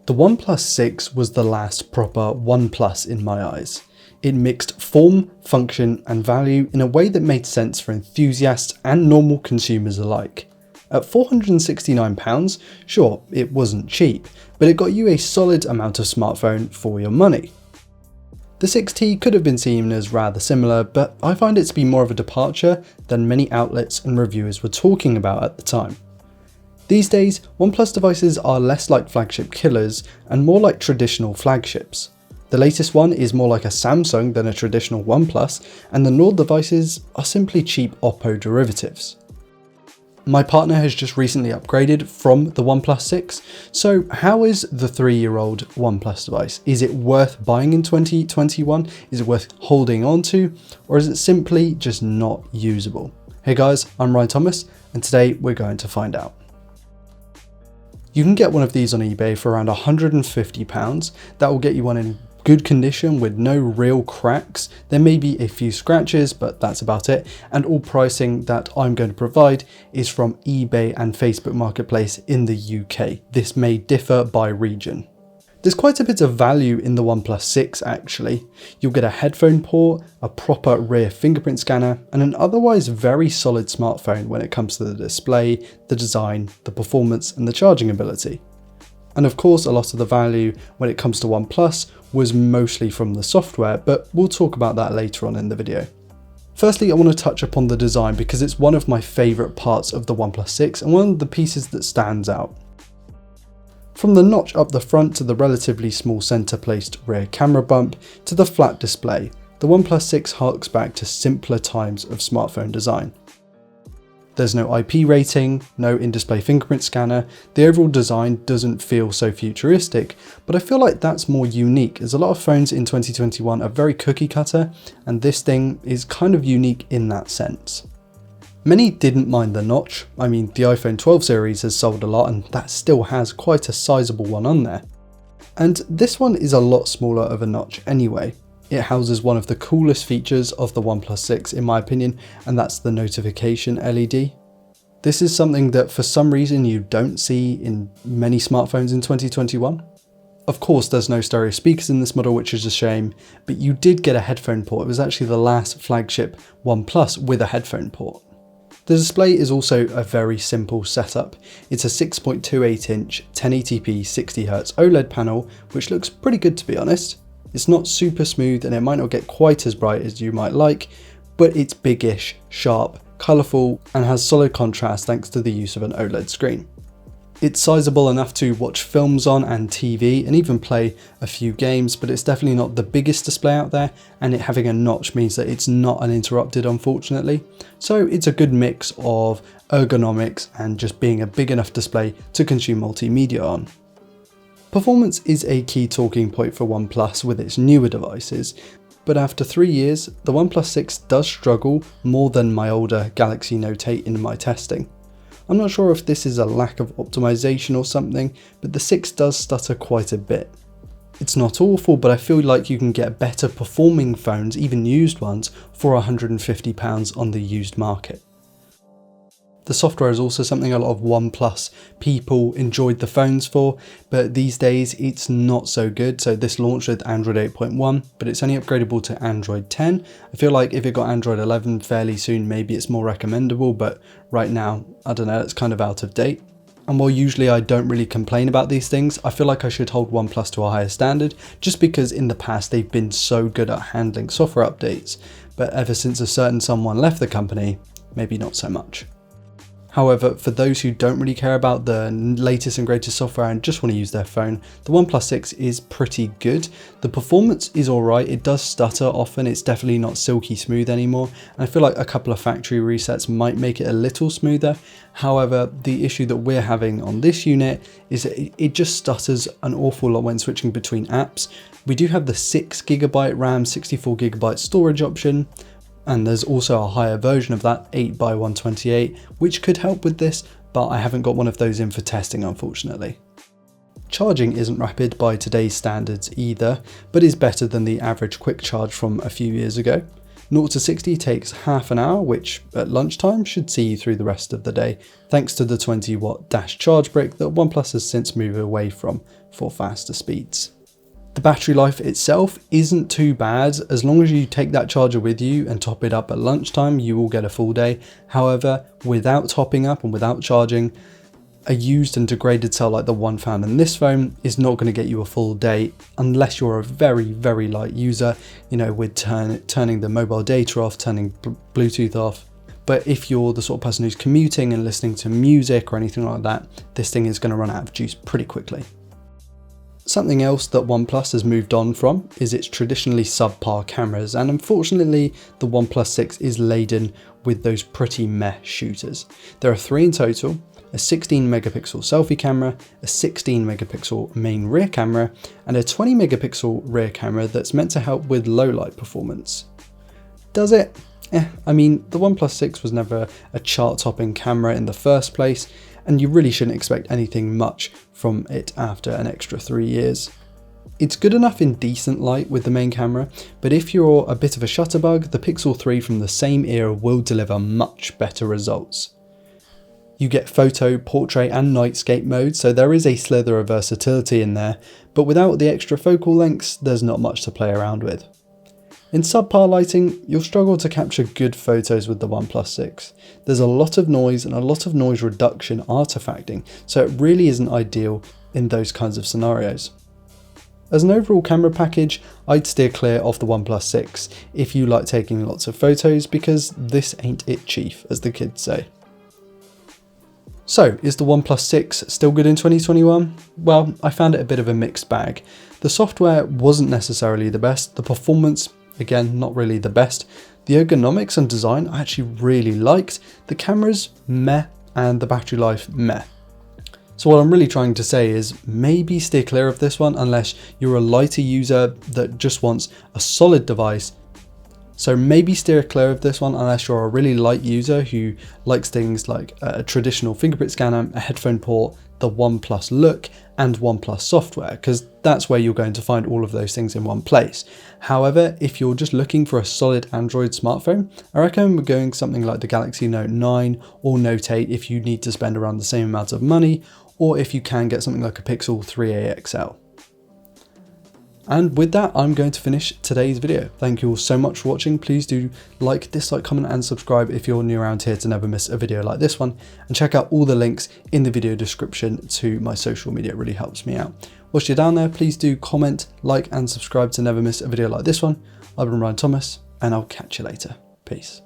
The OnePlus 6 was the last proper OnePlus in my eyes. It mixed form, function and value in a way that made sense for enthusiasts and normal consumers alike. At £469, sure, it wasn't cheap, but it got you a solid amount of smartphone for your money. The 6T could have been seen as rather similar, but I find it to be more of a departure than many outlets and reviewers were talking about at the time. These days, OnePlus devices are less like flagship killers and more like traditional flagships. The latest one is more like a Samsung than a traditional OnePlus, and the Nord devices are simply cheap Oppo derivatives. My partner has just recently upgraded from the OnePlus 6, so how is the 3-year-old OnePlus device? Is it worth buying in 2021? Is it worth holding on to? Or is it simply just not usable? Hey guys, I'm Ryan Thomas, and today we're going to find out. You can get one of these on eBay for around £150. That will get you one in good condition with no real cracks. There may be a few scratches, but that's about it. And all pricing that I'm going to provide is from eBay and Facebook Marketplace in the UK. This may differ by region. There's quite a bit of value in the OnePlus 6 actually. You'll get a headphone port, a proper rear fingerprint scanner, and an otherwise very solid smartphone when it comes to the display, the design, the performance, and the charging ability. And of course, a lot of the value when it comes to OnePlus was mostly from the software, but we'll talk about that later on in the video. Firstly, I want to touch upon the design because it's one of my favourite parts of the OnePlus 6 and one of the pieces that stands out. From the notch up the front to the relatively small centre-placed rear camera bump to the flat display, the OnePlus 6 harks back to simpler times of smartphone design. There's no IP rating, no in-display fingerprint scanner, the overall design doesn't feel so futuristic, but I feel like that's more unique as a lot of phones in 2021 are very cookie cutter, and this thing is kind of unique in that sense. Many didn't mind the notch. I mean, the iPhone 12 series has sold a lot and that still has quite a sizable one on there. And this one is a lot smaller of a notch anyway. It houses one of the coolest features of the OnePlus 6 in my opinion, and that's the notification LED. This is something that for some reason you don't see in many smartphones in 2021. Of course, there's no stereo speakers in this model, which is a shame, but you did get a headphone port. It was actually the last flagship OnePlus with a headphone port. The display is also a very simple setup. It's a 6.28 inch 1080p 60Hz OLED panel, which looks pretty good to be honest. It's not super smooth and it might not get quite as bright as you might like, but it's biggish, sharp, colourful and has solid contrast thanks to the use of an OLED screen. It's sizable enough to watch films on and TV and even play a few games, but it's definitely not the biggest display out there, and it having a notch means that it's not uninterrupted unfortunately. So it's a good mix of ergonomics and just being a big enough display to consume multimedia on. Performance is a key talking point for OnePlus with its newer devices, but after 3 years, the OnePlus 6 does struggle more than my older Galaxy Note 8 in my testing. I'm not sure if this is a lack of optimization or something, but the 6 does stutter quite a bit. It's not awful, but I feel like you can get better performing phones, even used ones, for £150 on the used market. The software is also something a lot of OnePlus people enjoyed the phones for, but these days it's not so good. So this launched with Android 8.1, but it's only upgradable to Android 10. I feel like if it got Android 11 fairly soon, maybe it's more recommendable, but right now, I don't know, it's kind of out of date. And while usually I don't really complain about these things, I feel like I should hold OnePlus to a higher standard, just because in the past they've been so good at handling software updates, but ever since a certain someone left the company, maybe not so much. However, for those who don't really care about the latest and greatest software and just want to use their phone, the OnePlus 6 is pretty good. The performance is alright, it does stutter often, it's definitely not silky smooth anymore, and I feel like a couple of factory resets might make it a little smoother. However, the issue that we're having on this unit is that it just stutters an awful lot when switching between apps. We do have the 6GB RAM, 64GB storage option, and there's also a higher version of that, 8x128, which could help with this, but I haven't got one of those in for testing unfortunately. Charging isn't rapid by today's standards either, but is better than the average quick charge from a few years ago. 0 to 60 takes half an hour, which at lunchtime should see you through the rest of the day, thanks to the 20-watt dash charge brick that OnePlus has since moved away from for faster speeds. The battery life itself isn't too bad. As long as you take that charger with you and top it up at lunchtime, you will get a full day. However, without topping up and without charging, a used and degraded cell like the one found in this phone is not going to get you a full day unless you're a very light user, you know, with turning the mobile data off, turning Bluetooth off. But if you're the sort of person who's commuting and listening to music or anything like that, this thing is going to run out of juice pretty quickly. Something else that OnePlus has moved on from is its traditionally subpar cameras, and unfortunately the OnePlus 6 is laden with those pretty meh shooters. There are 3 in total: a 16 megapixel selfie camera, a 16 megapixel main rear camera, and a 20 megapixel rear camera that's meant to help with low light performance. Does it? I mean, the OnePlus 6 was never a chart-topping camera in the first place, and you really shouldn't expect anything much from it after an extra 3 years. It's good enough in decent light with the main camera, but if you're a bit of a shutterbug, the Pixel 3 from the same era will deliver much better results. You get photo, portrait and nightscape mode, so there is a slither of versatility in there, but without the extra focal lengths, there's not much to play around with. In subpar lighting, you'll struggle to capture good photos with the OnePlus 6. There's a lot of noise and a lot of noise reduction artifacting, so it really isn't ideal in those kinds of scenarios. As an overall camera package, I'd steer clear of the OnePlus 6 if you like taking lots of photos, because this ain't it, chief, as the kids say. So, is the OnePlus 6 still good in 2021? Well, I found it a bit of a mixed bag. The software wasn't necessarily the best, the performance, again, not really the best. The ergonomics and design I actually really liked, the cameras meh, and the battery life meh. So what I'm really trying to say is maybe steer clear of this one unless you're a lighter user that just wants a solid device. So maybe steer clear of this one unless you're a really light user who likes things like a traditional fingerprint scanner, a headphone port, the OnePlus look and OnePlus software, because that's where you're going to find all of those things in one place. However, if you're just looking for a solid Android smartphone, I recommend going something like the Galaxy Note 9 or Note 8 if you need to spend around the same amount of money, or if you can get something like a Pixel 3a XL. And with that, I'm going to finish today's video. Thank you all so much for watching. Please do like, dislike, comment and subscribe if you're new around here to never miss a video like this one. And check out all the links in the video description to my social media. It really helps me out. Whilst you're down there, please do comment, like and subscribe to never miss a video like this one. I've been Ryan Thomas and I'll catch you later. Peace.